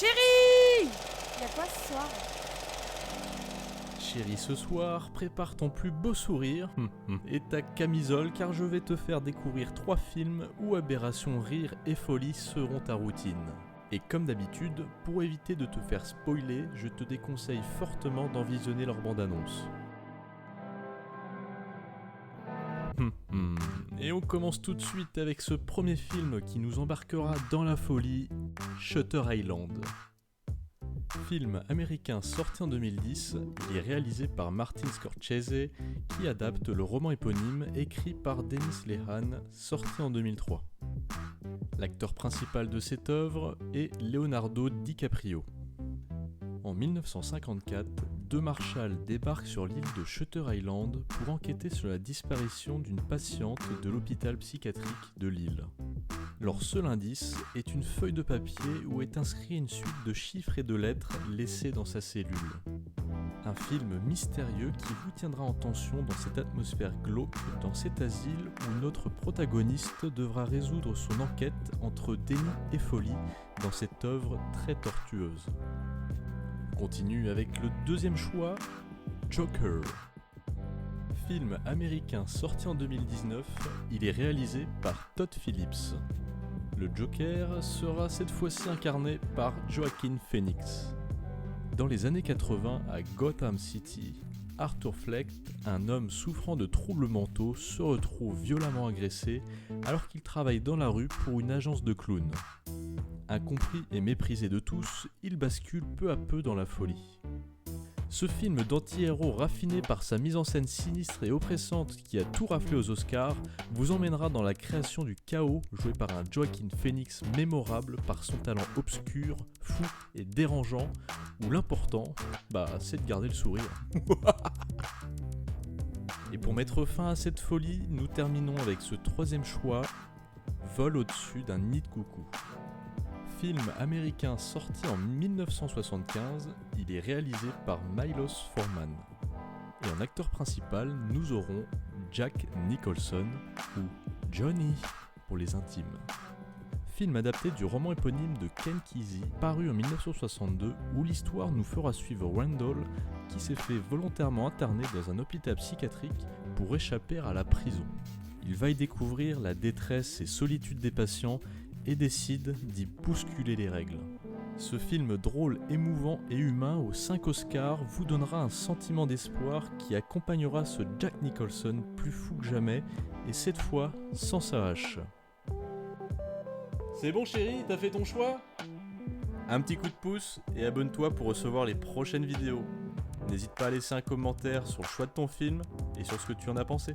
Chérie! Y'a quoi ce soir? Chérie, ce soir, prépare ton plus beau sourire et ta camisole car je vais te faire découvrir 3 films où aberration, rire et folie seront ta routine. Et comme d'habitude, pour éviter de te faire spoiler, je te déconseille fortement d'en visionner leur bande-annonce. Et on commence tout de suite avec ce premier film qui nous embarquera dans la folie, Shutter Island. Film américain sorti en 2010, il est réalisé par Martin Scorsese qui adapte le roman éponyme écrit par Dennis Lehane sorti en 2003. L'acteur principal de cette œuvre est Leonardo DiCaprio. En 1954, deux marshals débarquent sur l'île de Shutter Island pour enquêter sur la disparition d'une patiente de l'hôpital psychiatrique de l'île. Leur seul indice est une feuille de papier où est inscrit une suite de chiffres et de lettres laissées dans sa cellule. Un film mystérieux qui vous tiendra en tension dans cette atmosphère glauque dans cet asile où notre protagoniste devra résoudre son enquête entre déni et folie dans cette œuvre très tortueuse. On continue avec le deuxième choix, Joker. Film américain sorti en 2019, il est réalisé par Todd Phillips. Le Joker sera cette fois-ci incarné par Joaquin Phoenix. Dans les années 80, à Gotham City, Arthur Fleck, un homme souffrant de troubles mentaux, se retrouve violemment agressé alors qu'il travaille dans la rue pour une agence de clowns. Incompris et méprisé de tous, il bascule peu à peu dans la folie. Ce film d'anti-héros raffiné par sa mise en scène sinistre et oppressante qui a tout raflé aux Oscars vous emmènera dans la création du chaos joué par un Joaquin Phoenix mémorable par son talent obscur, fou et dérangeant où l'important, c'est de garder le sourire. Et pour mettre fin à cette folie, nous terminons avec ce troisième choix, Vol au-dessus d'un nid de coucou. Film américain sorti en 1975, il est réalisé par Milos Forman. Et en acteur principal, nous aurons Jack Nicholson ou Johnny pour les intimes. Film adapté du roman éponyme de Ken Kesey, paru en 1962, où l'histoire nous fera suivre Randall qui s'est fait volontairement interner dans un hôpital psychiatrique pour échapper à la prison. Il va y découvrir la détresse et solitude des patients et décide d'y bousculer les règles. Ce film drôle, émouvant et humain aux 5 Oscars vous donnera un sentiment d'espoir qui accompagnera ce Jack Nicholson plus fou que jamais et cette fois sans sa hache. C'est bon chérie, t'as fait ton choix ? Un petit coup de pouce et abonne-toi pour recevoir les prochaines vidéos. N'hésite pas à laisser un commentaire sur le choix de ton film et sur ce que tu en as pensé.